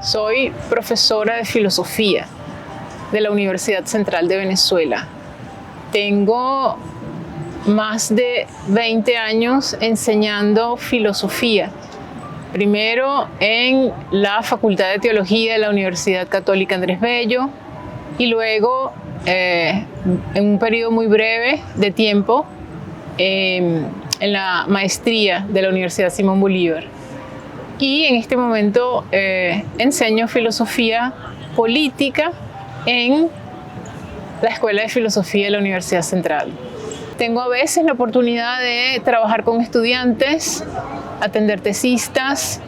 Soy profesora de filosofía de la Universidad Central de Venezuela. Tengo más de 20 años enseñando filosofía. Primero en la Facultad de Teología de la Universidad Católica Andrés Bello y luego en un periodo muy breve de tiempo en la maestría de la Universidad Simón Bolívar. Y en este momento enseño filosofía política en la Escuela de Filosofía de la Universidad Central. Tengo a veces la oportunidad de trabajar con estudiantes, atender tesistas,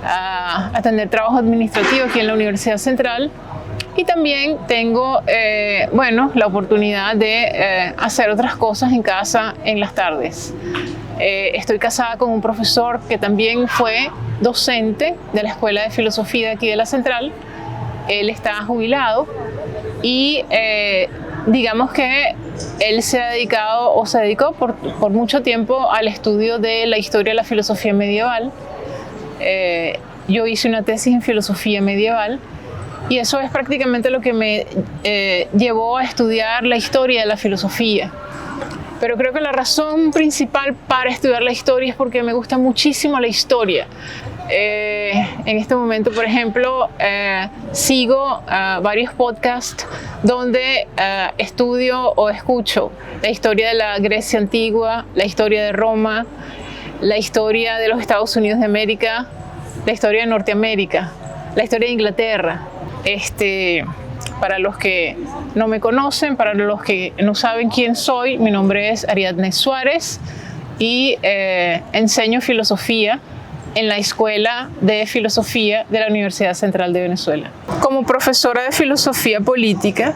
atender trabajo administrativo aquí en la Universidad Central y también tengo la oportunidad de hacer otras cosas en casa en las tardes. Estoy casada con un profesor que también fue docente de la Escuela de Filosofía de aquí de la Central. Él está jubilado y digamos que él se ha dedicado o se dedicó por mucho tiempo al estudio de la historia de la filosofía medieval. Yo hice una tesis en filosofía medieval y eso es prácticamente lo que me llevó a estudiar la historia de la filosofía. Pero creo que la razón principal para estudiar la historia es porque me gusta muchísimo la historia. En este momento, por ejemplo, sigo varios podcasts donde estudio o escucho la historia de la Grecia antigua, la historia de Roma, la historia de los Estados Unidos de América, la historia de Norteamérica, la historia de Inglaterra. Para los que no me conocen, para los que no saben quién soy, mi nombre es Ariadne Suárez y enseño filosofía en la Escuela de Filosofía de la Universidad Central de Venezuela. Como profesora de filosofía política,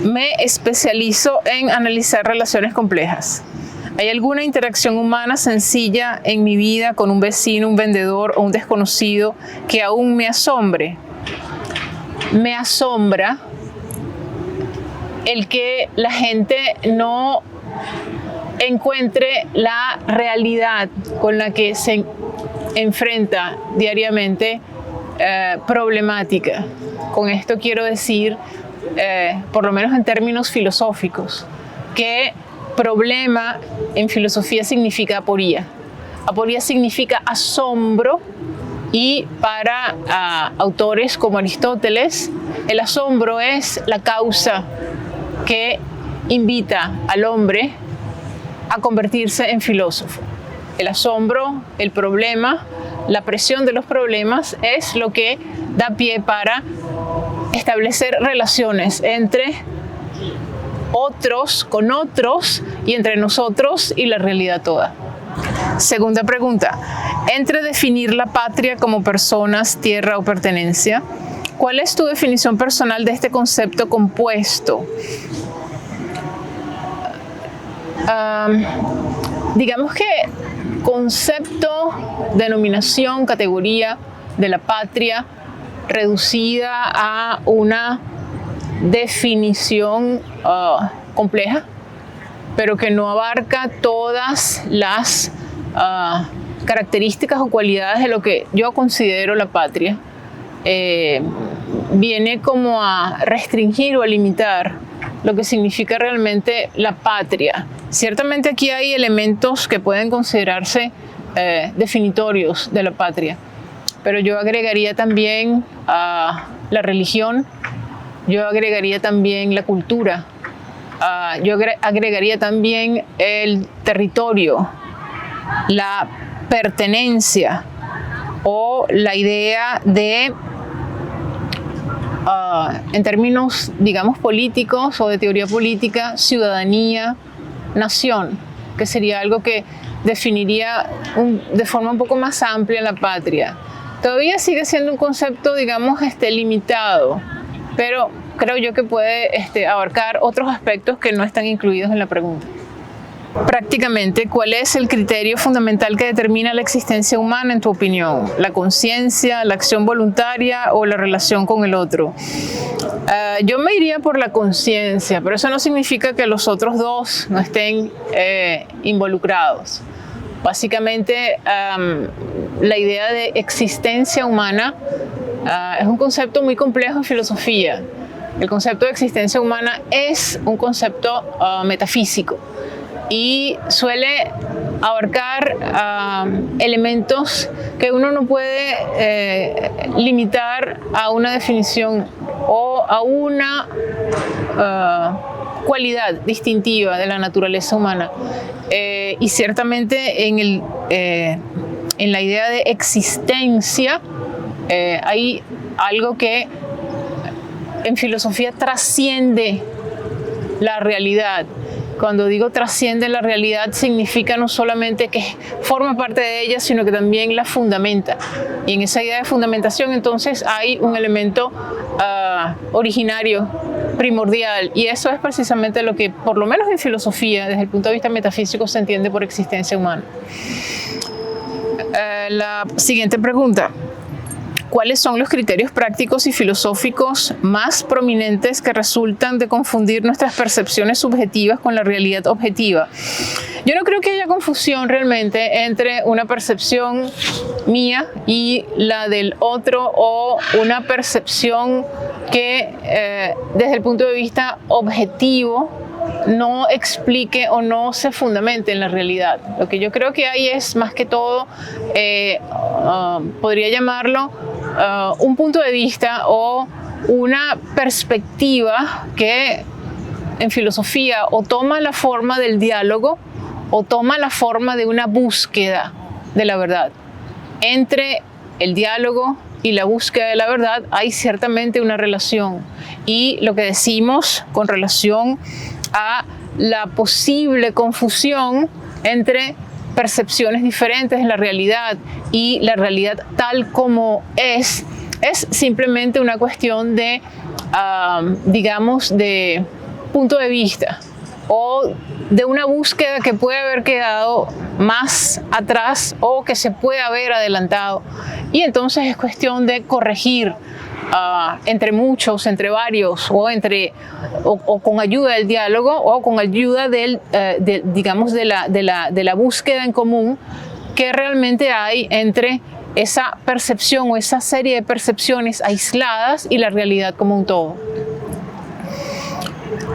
me especializo en analizar relaciones complejas. ¿Hay alguna interacción humana sencilla en mi vida con un vecino, un vendedor o un desconocido que aún me asombre? Me asombra el que la gente no encuentre la realidad con la que se enfrenta diariamente problemática. Con esto quiero decir, por lo menos en términos filosóficos, que problema en filosofía significa aporía. Aporía significa asombro. Y para autores como Aristóteles, el asombro es la causa que invita al hombre a convertirse en filósofo. El asombro, el problema, la presión de los problemas es lo que da pie para establecer relaciones entre otros, con otros y entre nosotros y la realidad toda. Segunda pregunta. Entre definir la patria como personas, tierra o pertenencia, ¿cuál es tu definición personal de este concepto compuesto? Digamos que concepto, denominación, categoría de la patria reducida a una definición compleja, pero que no abarca todas las características o cualidades de lo que yo considero la patria, viene como a restringir o a limitar lo que significa realmente la patria. Ciertamente aquí hay elementos que pueden considerarse definitorios de la patria, pero yo agregaría también la religión, yo agregaría también la cultura, yo agregaría también el territorio, la pertenencia o la idea de, en términos, digamos, políticos o de teoría política, ciudadanía, nación, que sería algo que definiría de forma un poco más amplia la patria. Todavía sigue siendo un concepto, digamos, limitado, pero creo yo que puede abarcar otros aspectos que no están incluidos en la pregunta. Prácticamente, ¿cuál es el criterio fundamental que determina la existencia humana en tu opinión? ¿La conciencia, la acción voluntaria o la relación con el otro? Yo me iría por la conciencia, pero eso no significa que los otros dos no estén involucrados. Básicamente, la idea de existencia humana es un concepto muy complejo en filosofía. El concepto de existencia humana es un concepto metafísico y suele abarcar elementos que uno no puede limitar a una definición o a una cualidad distintiva de la naturaleza humana. Y ciertamente en la idea de existencia hay algo que en filosofía trasciende la realidad. Cuando digo trasciende la realidad, significa no solamente que forma parte de ella, sino que también la fundamenta. Y en esa idea de fundamentación, entonces, hay un elemento originario, primordial, y eso es precisamente lo que, por lo menos en filosofía, desde el punto de vista metafísico, se entiende por existencia humana. La siguiente pregunta: ¿cuáles son los criterios prácticos y filosóficos más prominentes que resultan de confundir nuestras percepciones subjetivas con la realidad objetiva? Yo no creo que haya confusión realmente entre una percepción mía y la del otro, o una percepción que desde el punto de vista objetivo no explique o no se fundamente en la realidad. Lo que yo creo que hay es, más que todo, podría llamarlo un punto de vista o una perspectiva que en filosofía o toma la forma del diálogo o toma la forma de una búsqueda de la verdad. Entre el diálogo y la búsqueda de la verdad hay ciertamente una relación, y lo que decimos con relación a la posible confusión entre percepciones diferentes de la realidad y la realidad tal como es simplemente una cuestión de, digamos, de punto de vista o de una búsqueda que puede haber quedado más atrás o que se puede haber adelantado. Y entonces es cuestión de corregir entre muchos, entre varios, o con ayuda del diálogo o con ayuda digamos, de la búsqueda en común que realmente hay entre esa percepción o esa serie de percepciones aisladas y la realidad como un todo.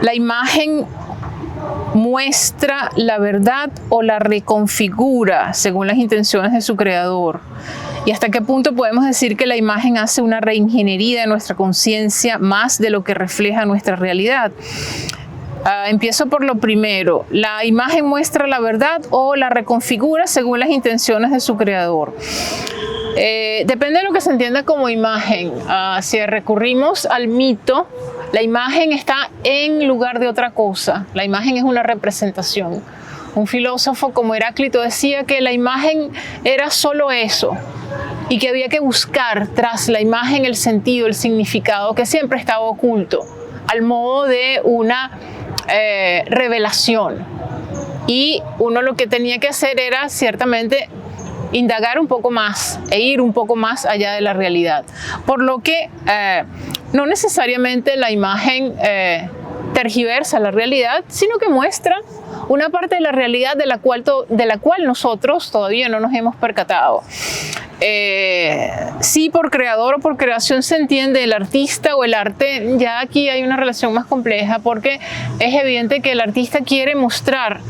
La imagen muestra la verdad o la reconfigura según las intenciones de su creador. ¿Y hasta qué punto podemos decir que la imagen hace una reingeniería de nuestra conciencia más de lo que refleja nuestra realidad? Empiezo por lo primero. ¿La imagen muestra la verdad o la reconfigura según las intenciones de su creador? Depende de lo que se entienda como imagen. Si recurrimos al mito, la imagen está en lugar de otra cosa. La imagen es una representación. Un filósofo como Heráclito decía que la imagen era solo eso, y que había que buscar tras la imagen el sentido, el significado que siempre estaba oculto, al modo de una revelación. Y uno lo que tenía que hacer era ciertamente indagar un poco más e ir un poco más allá de la realidad. Por lo que no necesariamente la imagen tergiversa la realidad, sino que muestra una parte de la realidad de la cual nosotros todavía no nos hemos percatado. Si por creador o por creación se entiende el artista o el arte, ya aquí hay una relación más compleja, porque es evidente que el artista quiere mostrar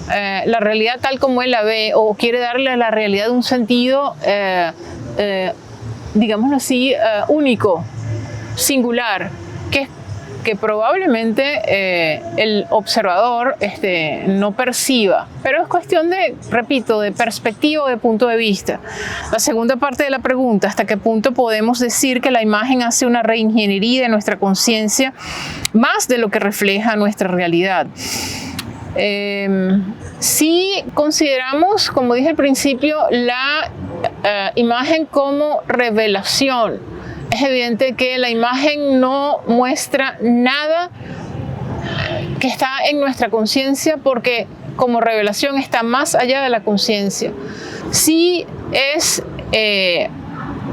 la realidad tal como él la ve, o quiere darle a la realidad un sentido, digámoslo así, único, singular, que probablemente el observador no perciba. Pero es cuestión de, repito, de perspectiva o de punto de vista. La segunda parte de la pregunta: ¿hasta qué punto podemos decir que la imagen hace una reingeniería de nuestra conciencia más de lo que refleja nuestra realidad? Si consideramos, como dije al principio, la imagen como revelación, es evidente que la imagen no muestra nada que está en nuestra conciencia, porque como revelación está más allá de la conciencia. Si es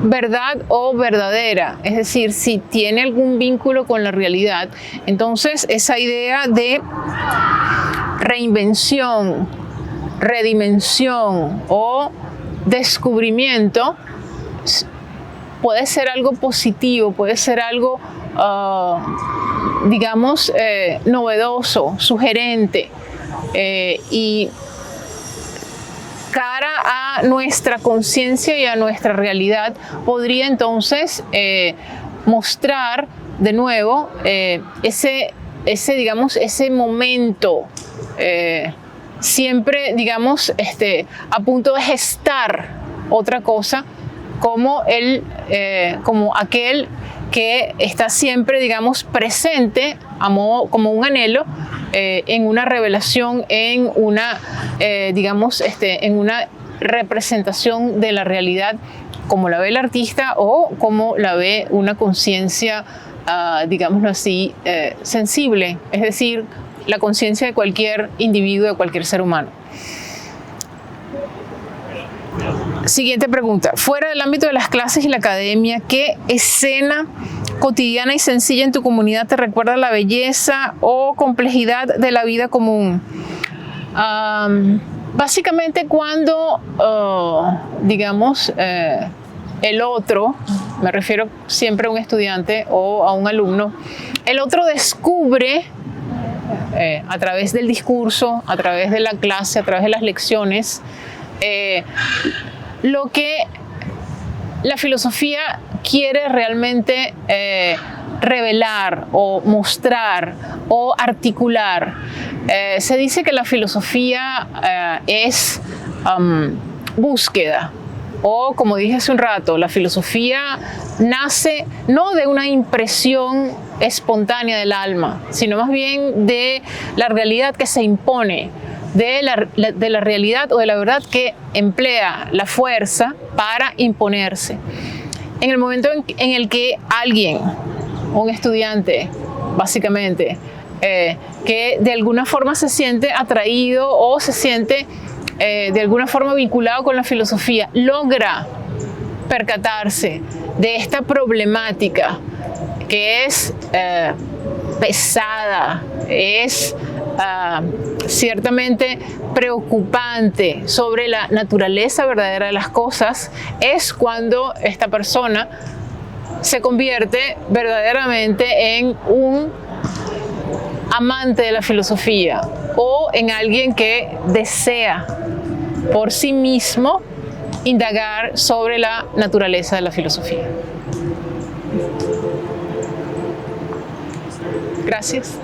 verdad o verdadera, es decir, si tiene algún vínculo con la realidad, entonces esa idea de reinvención, redimensión o descubrimiento puede ser algo positivo, puede ser algo, digamos, novedoso, sugerente, y cara a nuestra conciencia y a nuestra realidad, podría entonces mostrar de nuevo ese momento siempre, digamos, a punto de gestar otra cosa, como aquel que está siempre, digamos, presente como un anhelo, en una revelación, en una, digamos, en una representación de la realidad como la ve el artista o como la ve una conciencia, digámoslo así, sensible, es decir, la conciencia de cualquier individuo, de cualquier ser humano. Siguiente pregunta. Fuera del ámbito de las clases y la academia, ¿qué escena cotidiana y sencilla en tu comunidad te recuerda la belleza o complejidad de la vida común? Básicamente cuando, digamos, el otro, me refiero siempre a un estudiante o a un alumno, el otro descubre a través del discurso, a través de la clase, a través de las lecciones, lo que la filosofía quiere realmente revelar o mostrar o articular. Se dice que la filosofía es búsqueda, o como dije hace un rato, la filosofía nace no de una impresión espontánea del alma, sino más bien de la realidad que se impone, de la realidad o de la verdad que emplea la fuerza para imponerse. En el momento en el que alguien, un estudiante, básicamente, que de alguna forma se siente atraído o se siente de alguna forma vinculado con la filosofía, logra percatarse de esta problemática que es pesada, es ciertamente preocupante sobre la naturaleza verdadera de las cosas, es cuando esta persona se convierte verdaderamente en un amante de la filosofía o en alguien que desea por sí mismo indagar sobre la naturaleza de la filosofía. Gracias.